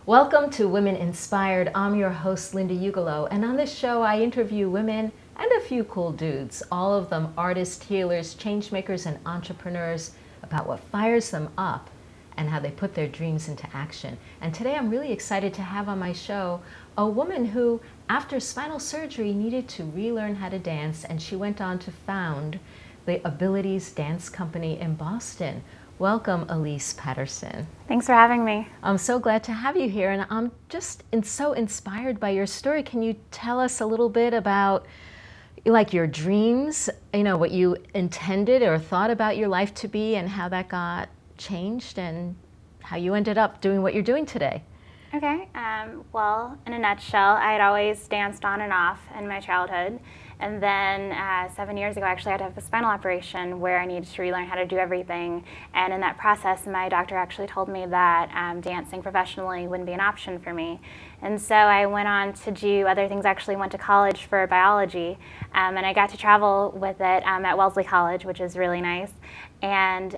Welcome to Women Inspired. I'm your host, Linda Ugelow, and on this show I interview women and a few cool dudes, all of them artists, healers, changemakers, and entrepreneurs, about what fires them up and how they put their dreams into action. And today I'm really excited to have on my show a woman who, after spinal surgery, needed to relearn how to dance, and she went on to found the Abilities Dance Company in Boston. Welcome, Ellice Patterson. Thanks for having me. I'm so glad to have you here, and I'm just so inspired by your story. Can you tell us a little bit about like your dreams, what you intended or thought about your life to be and how that got changed and how you ended up doing what you're doing today? Okay, well, in a nutshell, I had always danced on and off in my childhood. And then 7 years ago, I actually had to have a spinal operation where I needed to relearn how to do everything. And in that process, my doctor actually told me that dancing professionally wouldn't be an option for me. And so I went on to do other things. I actually went to college for biology, and I got to travel with it at Wellesley College, which is really nice. And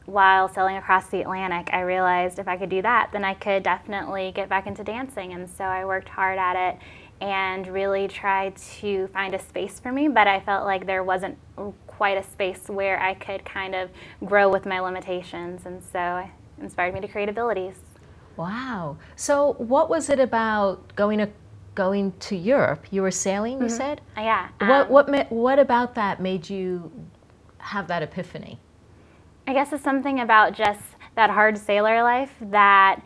while sailing across the Atlantic, I realized if I could do that, then I could definitely get back into dancing. And so I worked hard at it and really tried to find a space for me, but I felt like there wasn't quite a space where I could kind of grow with my limitations, and so it inspired me to create Abilities. Wow. So what was it about going to Europe? You were sailing, you said? Yeah. What about that made you have that epiphany? I guess it's something about just that hard sailor life that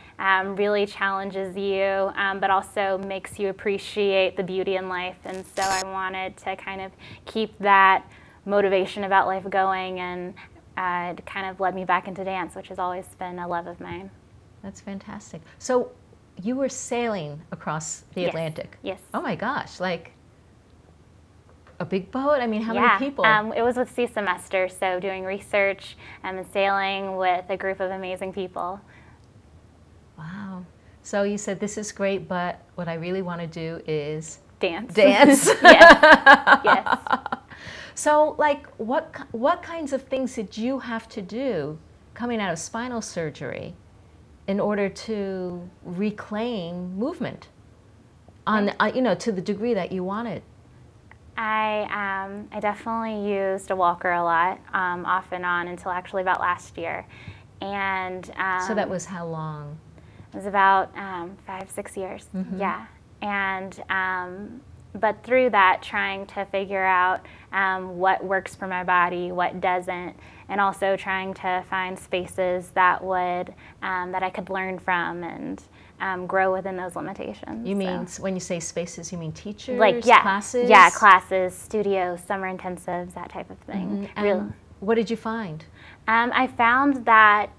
really challenges you, but also makes you appreciate the beauty in life. And so I wanted to kind of keep that motivation about life going, and it kind of led me back into dance, which has always been a love of mine. That's fantastic. So you were sailing across the Atlantic? Yes. Oh my gosh, like a big boat? I mean, how many people? It was with Sea Semester, so doing research and sailing with a group of amazing people. Wow. So you said, this is great, but what I really want to do is dance. Dance. Yes. So like what kinds of things did you have to do coming out of spinal surgery in order to reclaim movement on to the degree that you wanted? I definitely used a walker a lot, off and on, until actually about last year. And so that was how long? It was about 5-6 years. Mm-hmm. Yeah. And but through that, trying to figure out what works for my body, what doesn't, and also trying to find spaces that would that I could learn from and grow within those limitations. You mean, when you say spaces, you mean teachers, classes? Yeah, classes, studios, summer intensives, that type of thing. Mm-hmm. And what did you find? I found that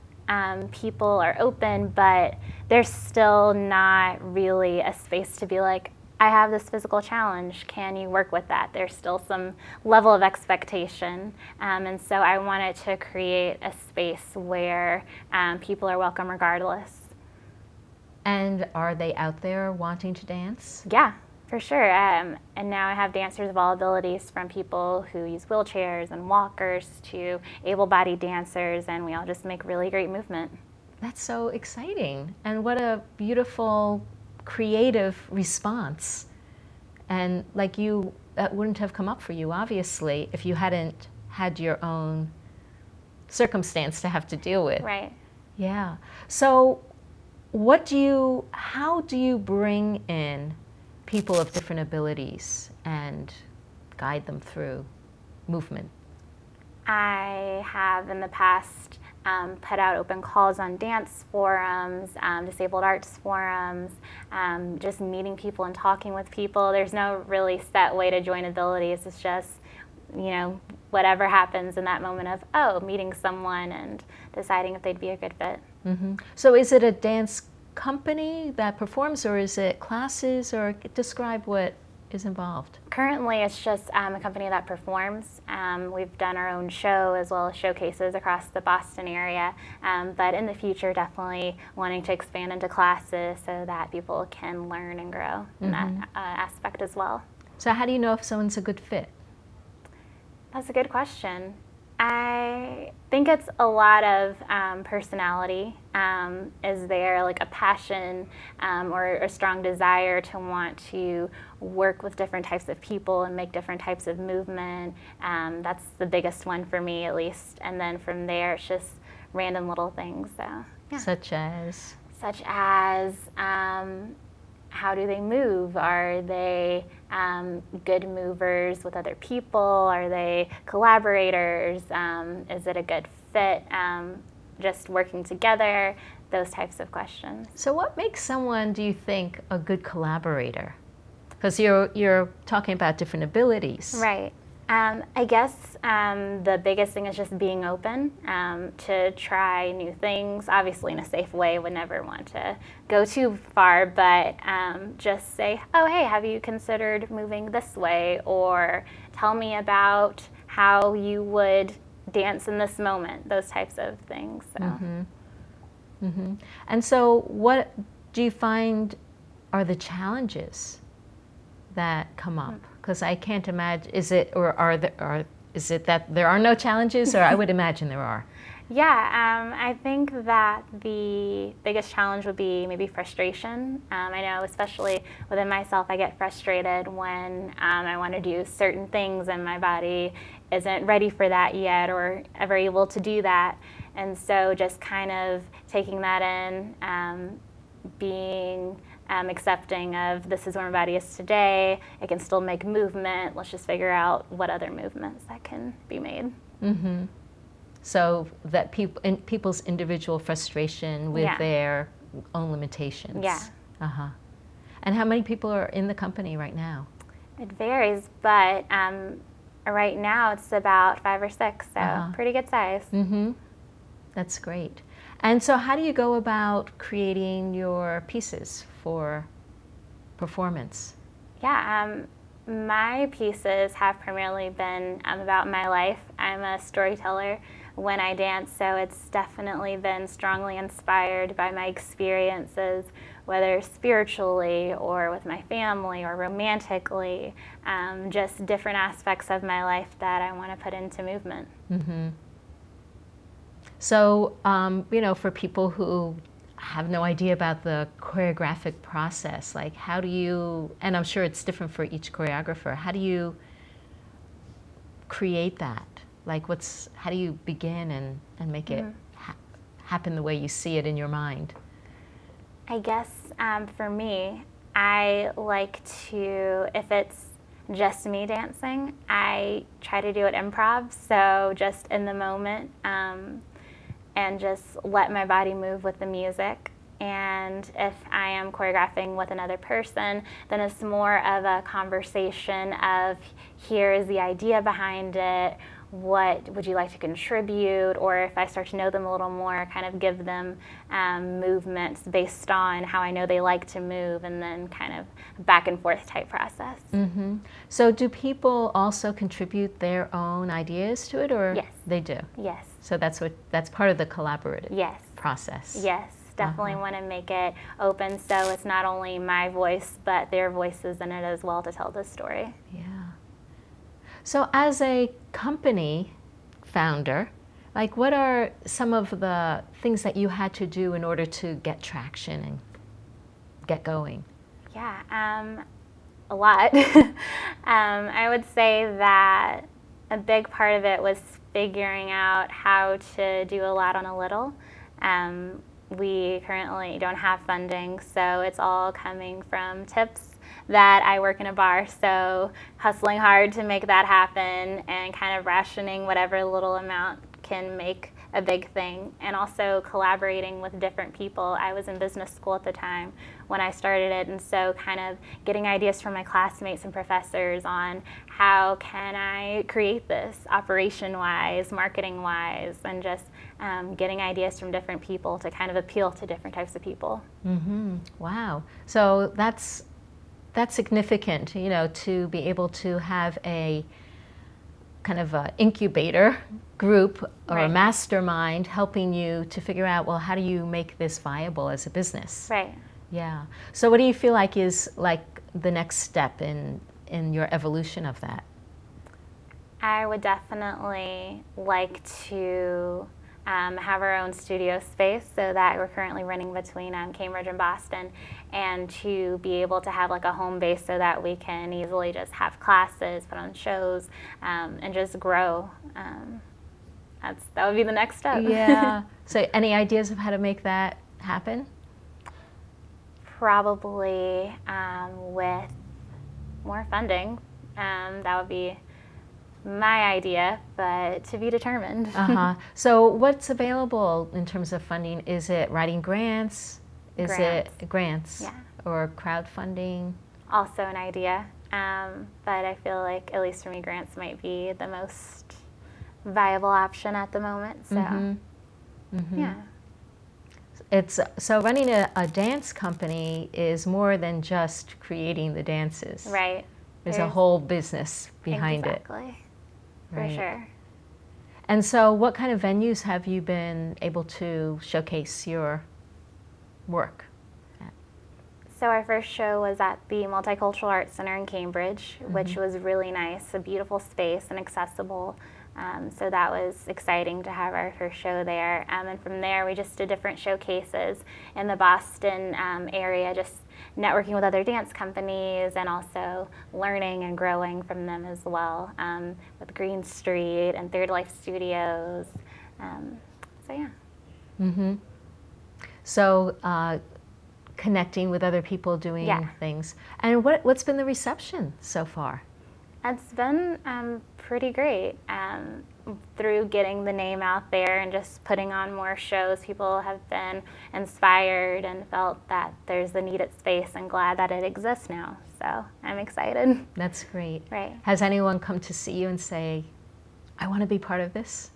people are open, but there's still not really a space to be like, I have this physical challenge, can you work with that? There's still some level of expectation, and so I wanted to create a space where people are welcome regardless. And are they out there wanting to dance? Yeah, for sure. And now I have dancers of all abilities, from people who use wheelchairs and walkers to able-bodied dancers, and we all just make really great movement. That's so exciting. And what a beautiful, creative response. And like that wouldn't have come up for you, obviously, if you hadn't had your own circumstance to have to deal with. Right. Yeah. So how do you bring in people of different abilities and guide them through movement? I have in the past put out open calls on dance forums, disabled arts forums, just meeting people and talking with people. There's no really set way to join Abilities. It's just, whatever happens in that moment of, meeting someone and deciding if they'd be a good fit. Mm-hmm. So is it a dance company that performs, or is it classes, or describe what is involved? Currently, it's just a company that performs. We've done our own show as well as showcases across the Boston area, but in the future, definitely wanting to expand into classes so that people can learn and grow in that aspect as well. So how do you know if someone's a good fit? That's a good question. I think it's a lot of personality. Is there like a passion or a strong desire to want to work with different types of people and make different types of movement? That's the biggest one for me, at least. And then from there, it's just random little things. So, yeah. Such as? Such as how do they move? Are they good movers with other people? Are they collaborators? Is it a good fit? Just working together? Those types of questions. So what makes someone, do you think, a good collaborator? Because you're talking about different abilities. Right. I guess the biggest thing is just being open to try new things. Obviously, in a safe way, would never want to go too far, but just say, oh, hey, have you considered moving this way? Or tell me about how you would dance in this moment, those types of things. So. Mm-hmm. Mm-hmm. And so what do you find are the challenges that come up? Because I can't imagine, is it that there are no challenges, or I would imagine there are? Yeah, I think that the biggest challenge would be maybe frustration. I know, especially within myself, I get frustrated when I want to do certain things and my body isn't ready for that yet or ever able to do that. And so just kind of taking that in, being accepting of this is where my body is today. It can still make movement. Let's just figure out what other movements that can be made. Mm-hmm. So that people's individual frustration with their own limitations. Yeah. Uh-huh. And how many people are in the company right now? It varies, but right now it's about 5 or 6, so pretty good size. Mm-hmm. That's great. And so how do you go about creating your pieces for performance? Yeah, my pieces have primarily been about my life. I'm a storyteller when I dance, so it's definitely been strongly inspired by my experiences, whether spiritually or with my family or romantically, just different aspects of my life that I want to put into movement. Mm-hmm. So, for people who have no idea about the choreographic process, like how do you, and I'm sure it's different for each choreographer, how do you create that? Like how do you begin and make it happen the way you see it in your mind? I guess for me, I like to, if it's just me dancing, I try to do it improv, so just in the moment, and just let my body move with the music. And if I am choreographing with another person, then it's more of a conversation of, here is the idea behind it, what would you like to contribute, or if I start to know them a little more, kind of give them movements based on how I know they like to move, and then kind of back and forth type process. Mm-hmm. So do people also contribute their own ideas to it, or? Yes. They do? Yes. So that's part of the collaborative process. Yes, definitely want to make it open so it's not only my voice, but their voices in it as well to tell the story. Yeah. So as a company founder, like what are some of the things that you had to do in order to get traction and get going? Yeah, a lot. I would say that a big part of it was figuring out how to do a lot on a little. We currently don't have funding, so it's all coming from tips that I work in a bar, so hustling hard to make that happen and kind of rationing whatever little amount can make a big thing, and also collaborating with different people. I was in business school at the time when I started it, and so kind of getting ideas from my classmates and professors on how can I create this operation-wise, marketing-wise, and just getting ideas from different people to kind of appeal to different types of people. Mm-hmm. Wow. So that's significant, to be able to have a kind of a incubator group or a mastermind helping you to figure out, well, how do you make this viable as a business? Right. Yeah. So what do you feel like is like the next step in your evolution of that? I would definitely like to have our own studio space, so that we're currently running between Cambridge and Boston, and to be able to have like a home base so that we can easily just have classes, put on shows, and just grow. That would be the next step. Yeah. So any ideas of how to make that happen? Probably with more funding. That would be my idea, but to be determined. So what's available in terms of funding? Is it writing grants? Is Grants. it grants? Yeah. Or crowdfunding? Also an idea, but I feel like, at least for me, grants might be the most viable option at the moment. So, yeah. So running a dance company is more than just creating the dances. Right. There's a whole business behind it. Exactly. Right. For sure. And so what kind of venues have you been able to showcase your work at? So our first show was at the Multicultural Arts Center in Cambridge, which was really nice, a beautiful space and accessible. So that was exciting to have our first show there. And from there, we just did different showcases in the Boston area, just networking with other dance companies and also learning and growing from them as well, with Green Street and Third Life Studios. So yeah. So connecting with other people doing things. And what's been the reception so far? It's been pretty great. Through getting the name out there and just putting on more shows, people have been inspired and felt that there's the needed space, and glad that it exists now. So I'm excited. That's great. Right. Has anyone come to see you and say, I want to be part of this?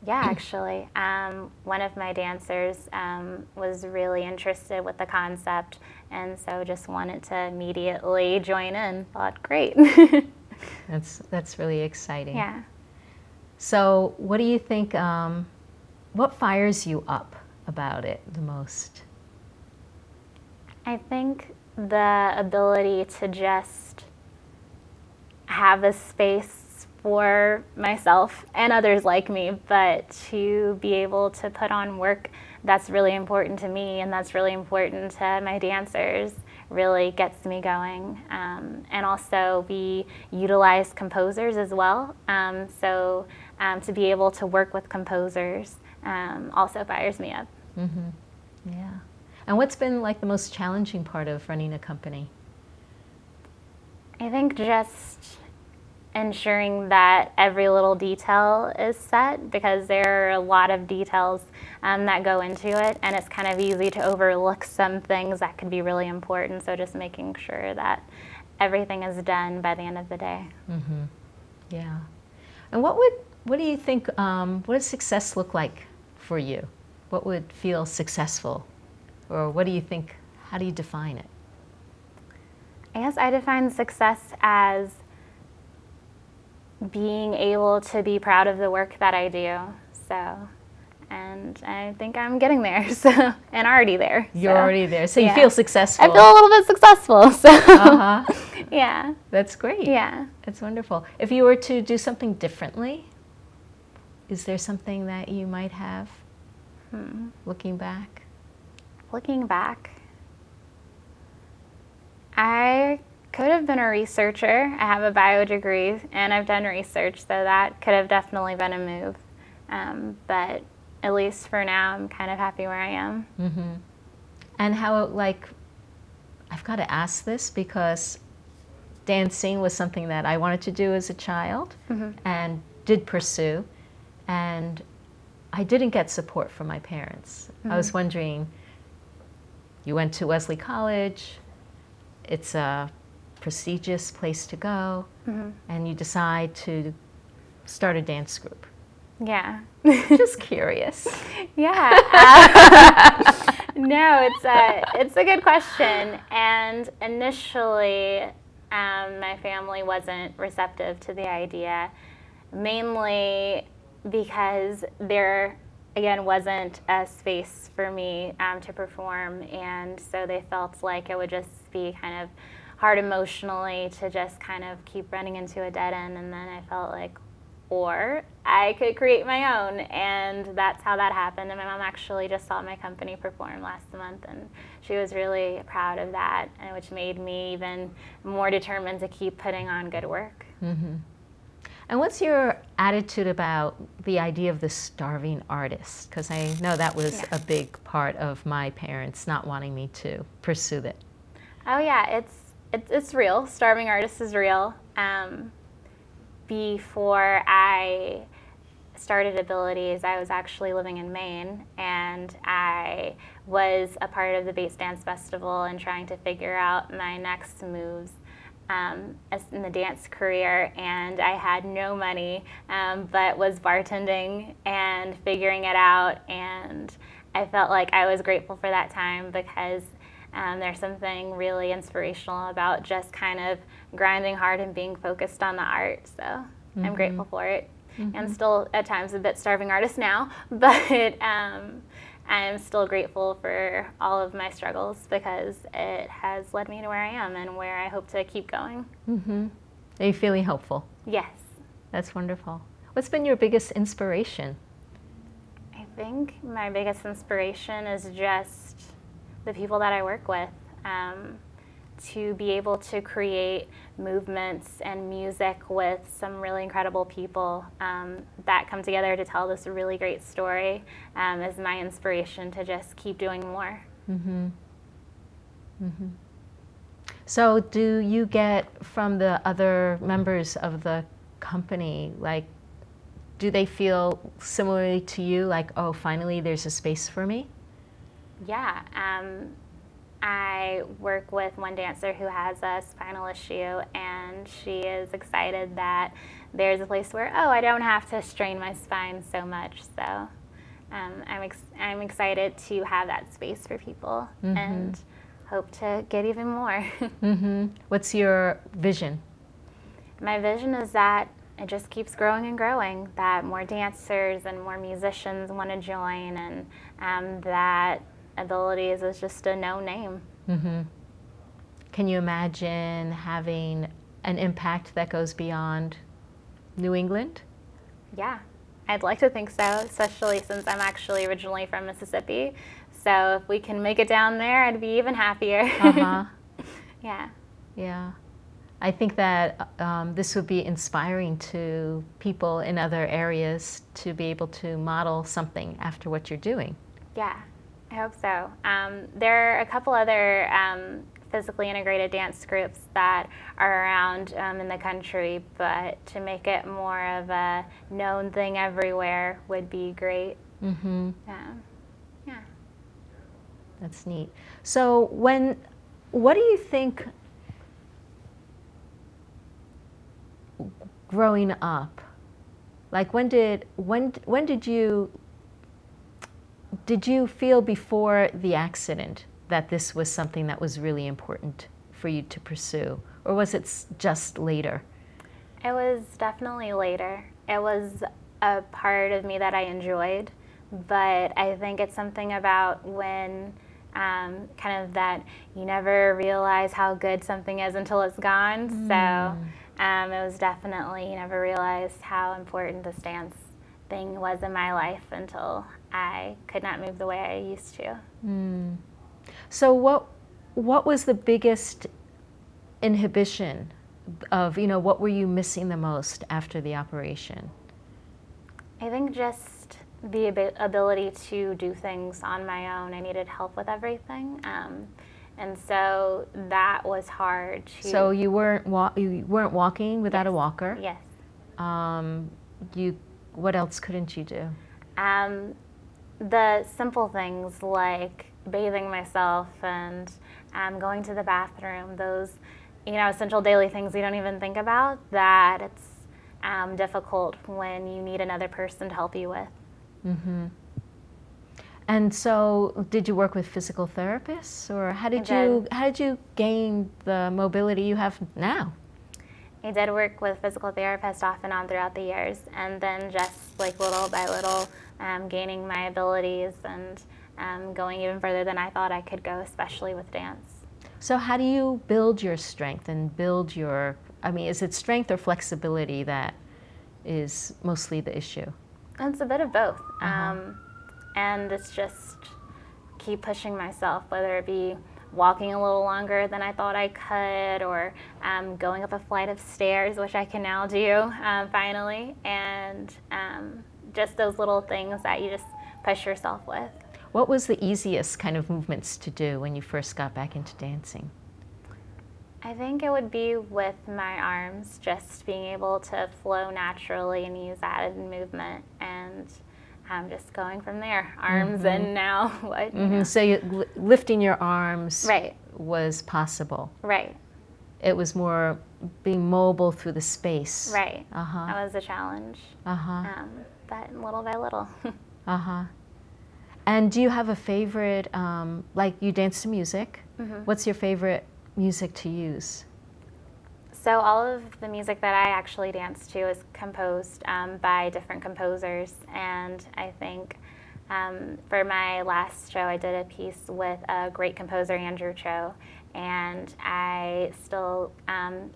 Yeah, actually. One of my dancers was really interested with the concept, and so just wanted to immediately join in. Thought, great. That's really exciting. Yeah. So what do you think, what fires you up about it the most? I think the ability to just have a space for myself and others like me, but to be able to put on work that's really important to me and that's really important to my dancers really gets me going. And also we utilize composers as well. So to be able to work with composers also fires me up. Yeah. And what's been like the most challenging part of running a company? I think just ensuring that every little detail is set, because there are a lot of details that go into it, and it's kind of easy to overlook some things that could be really important. So just making sure that everything is done by the end of the day. Yeah. And what do you think, what does success look like for you? What would feel successful? Or what do you think, how do you define it? I guess I define success as being able to be proud of the work that I do. So, and I think I'm getting there, so, and already there. You're already there, so you feel successful. I feel a little bit successful, so yeah. That's great. Yeah. That's wonderful. If you were to do something differently, is there something that you might have looking back? Looking back, I could have been a researcher. I have a bio degree and I've done research, so that could have definitely been a move. But at least for now, I'm kind of happy where I am. And how, like, I've got to ask this because dancing was something that I wanted to do as a child and did pursue, and I didn't get support from my parents. I was wondering, you went to Wesley College, it's a prestigious place to go, and you decide to start a dance group. Yeah. Just curious. Yeah. No, it's a good question. And initially, my family wasn't receptive to the idea, mainly because there, again, wasn't a space for me to perform, and so they felt like it would just be kind of hard emotionally to just kind of keep running into a dead end. And then I felt like, or I could create my own, and that's how that happened. And my mom actually just saw my company perform last month, and she was really proud of that, and which made me even more determined to keep putting on good work. Mm-hmm. And what's your attitude about the idea of the starving artist? Because I know that was a big part of my parents not wanting me to pursue it. Oh yeah, it's real. Starving artist is real. Before I started Abilities, I was actually living in Maine, and I was a part of the Bates Dance Festival and trying to figure out my next moves in the dance career, and I had no money, but was bartending and figuring it out, and I felt like I was grateful for that time because there's something really inspirational about just kind of grinding hard and being focused on the art. So I'm grateful for it. And still at times a bit starving artist now, but I'm still grateful for all of my struggles because it has led me to where I am and where I hope to keep going. Are you feeling hopeful? Yes. That's wonderful. What's been your biggest inspiration? I think my biggest inspiration is just the people that I work with, to be able to create movements and music with some really incredible people that come together to tell this really great story is my inspiration to just keep doing more. So do you get from the other members of the company, like, do they feel similarly to you, like, oh, finally there's a space for me? Yeah, I work with one dancer who has a spinal issue, and she is excited that there's a place where, oh, I don't have to strain my spine so much. So I'm excited to have that space for people and hope to get even more. What's your vision? My vision is that it just keeps growing and growing, that more dancers and more musicians want to join, and that Abilities is just a known name. Can you imagine having an impact that goes beyond New England? Yeah, I'd like to think so, especially since I'm actually originally from Mississippi. So if we can make it down there, I'd be even happier. Yeah. Yeah. I think that this would be inspiring to people in other areas to be able to model something after what you're doing. Yeah. I hope so. There are a couple other physically integrated dance groups that are around in the country, but to make it more of a known thing everywhere would be great. Yeah. That's neat. So what do you think growing up, like when did you feel before the accident that this was something that was really important for you to pursue? Or was it just later? It was definitely later. It was a part of me that I enjoyed, but I think it's something about when kind of that you never realize how good something is until it's gone. So it was definitely, you never realized how important this dance thing was in my life until I could not move the way I used to. So what was the biggest inhibition of, what were you missing the most after the operation? I think just the ability to do things on my own. I needed help with everything. And so that was hard to... So you weren't walking without a walker? Yes. What else couldn't you do? The simple things like bathing myself and going to the bathroom, those essential daily things you don't even think about, that it's difficult when you need another person to help you with. And so did you work with physical therapists, or how did you gain the mobility you have now? I did work with physical therapists off and on throughout the years, and then just like little by little gaining my abilities and going even further than I thought I could go, especially with dance. So how do you build your strength and build your, I mean, is it strength or flexibility that is mostly the issue? It's a bit of both. And it's just keep pushing myself, whether it be walking a little longer than I thought I could, or going up a flight of stairs, which I can now do finally, and just those little things that you just push yourself with. What was the easiest kind of movements to do when you first got back into dancing? I think it would be with my arms, just being able to flow naturally and use added movement, and just going from there. Arms and now what? So lifting your arms Right. was possible. Right. It was more being mobile through the space. Right. That was a challenge. But little by little. And do you have a favorite, like you dance to music? What's your favorite music to use? So all of the music that I actually dance to is composed by different composers, and I think for my last show I did a piece with a great composer, Andrew Cho, and I still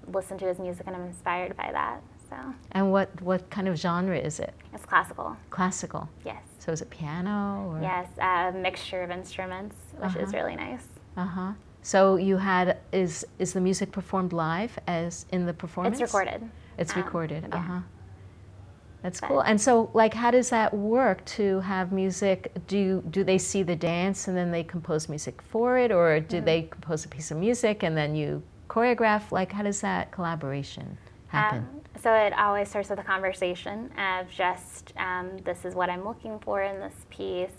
listen to his music and I'm inspired by that. So. And what kind of genre is it? It's classical. Classical? Yes. So is it piano? Or? Yes, a mixture of instruments, which is really nice. So you had, is the music performed live as in the performance? It's recorded. It's recorded, yeah. That's cool. And so, like, how does that work to have music? Do they see the dance and then they compose music for it, or do they compose a piece of music and then you choreograph? Like, how does that collaboration happen? So it always starts with a conversation of just, this is what I'm looking for in this piece.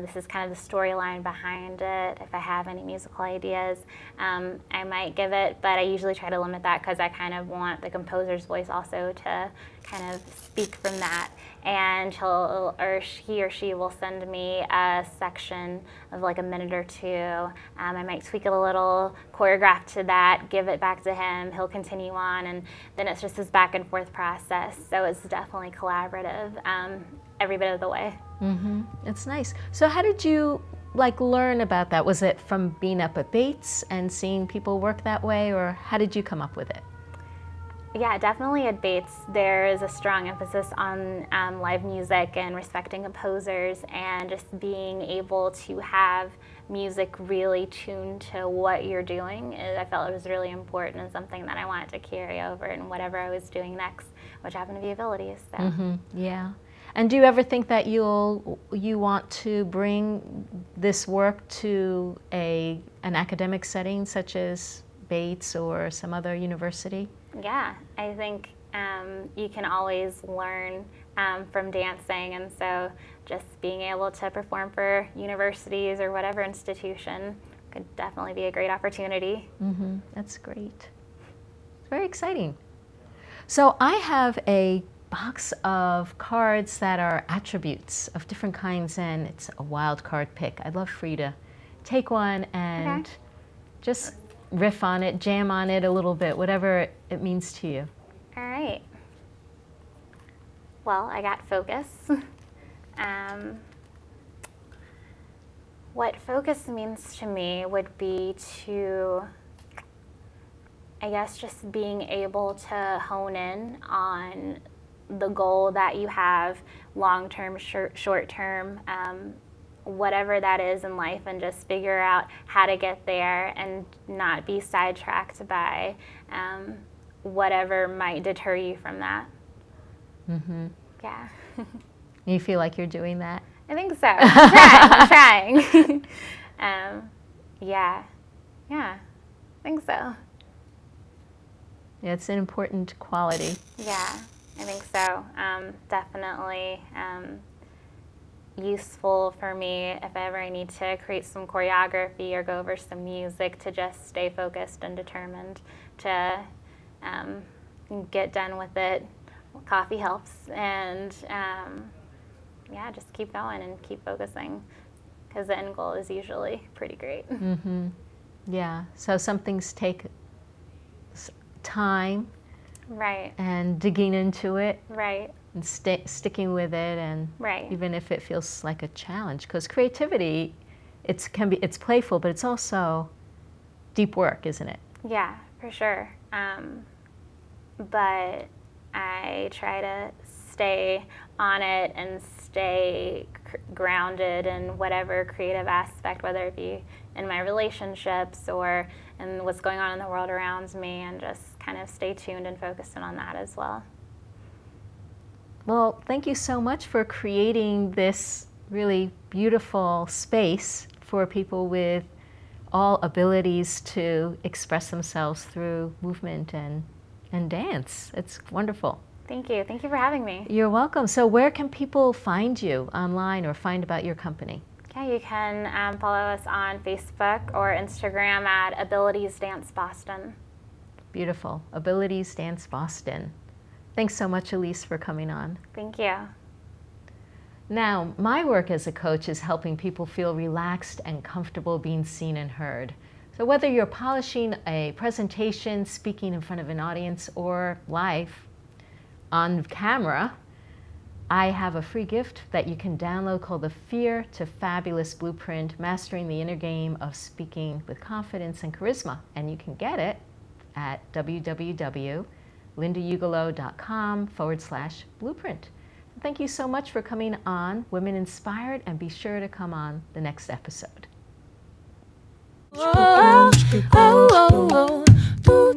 This is kind of the storyline behind it. If I have any musical ideas, I might give it, but I usually try to limit that because I kind of want the composer's voice also to kind of speak from that. And he or she will send me a section of like a minute or two. I might tweak it a little, choreograph to that, give it back to him. He'll continue on, and then it's just this back and forth process. So it's definitely collaborative every bit of the way. It's nice. So how did you like learn about that? Was it from being up at Bates and seeing people work that way, or how did you come up with it? Yeah, definitely at Bates there is a strong emphasis on live music and respecting composers, and just being able to have music really tuned to what you're doing. I felt it was really important and something that I wanted to carry over in whatever I was doing next, which happened to be abilities. So. Yeah. And do you ever think that you want to bring this work to an academic setting such as Bates or some other university? Yeah, I think you can always learn from dancing, and so just being able to perform for universities or whatever institution could definitely be a great opportunity. That's great. Very exciting. So I have a box of cards that are attributes of different kinds, and it's a wild card pick. I'd love for you to take one and just riff on it, jam on it a little bit, whatever it means to you. All right. Well, I got focus. What focus means to me would be to, I guess, just being able to hone in on the goal that you have, long-term, short-term, whatever that is in life, and just figure out how to get there and not be sidetracked by whatever might deter you from that. Yeah. You feel like you're doing that? I think so. I'm trying. Yeah, I think so. Yeah, it's an important quality. Yeah, I think so. Definitely useful for me if ever I need to create some choreography or go over some music, to just stay focused and determined to get done with it. Coffee helps, and yeah, just keep going and keep focusing, because the end goal is usually pretty great. Yeah, so some things take time. Right. And digging into it. Right. And sticking with it, and even if it feels like a challenge, because creativity, it's playful, but it's also deep work, isn't it? Yeah, for sure. But I try to stay on it and stay grounded in whatever creative aspect, whether it be in my relationships or in what's going on in the world around me, and just kind of stay tuned and focused in on that as well. Well, thank you so much for creating this really beautiful space for people with all abilities to express themselves through movement and dance. It's wonderful. Thank you. Thank you for having me. You're welcome. So where can people find you online or find about your company? Yeah, you can follow us on Facebook or Instagram at Abilities Dance Boston. Beautiful. Abilities Dance Boston. Thanks so much, Ellice, for coming on. Thank you. Now, my work as a coach is helping people feel relaxed and comfortable being seen and heard. So whether you're polishing a presentation, speaking in front of an audience, or live on camera, I have a free gift that you can download called the Fear to Fabulous Blueprint, Mastering the Inner Game of Speaking with Confidence and Charisma. And you can get it at www.lindaugelow.com/blueprint. Thank you so much for coming on Women Inspired, and be sure to come on the next episode. Oh, oh, oh, oh.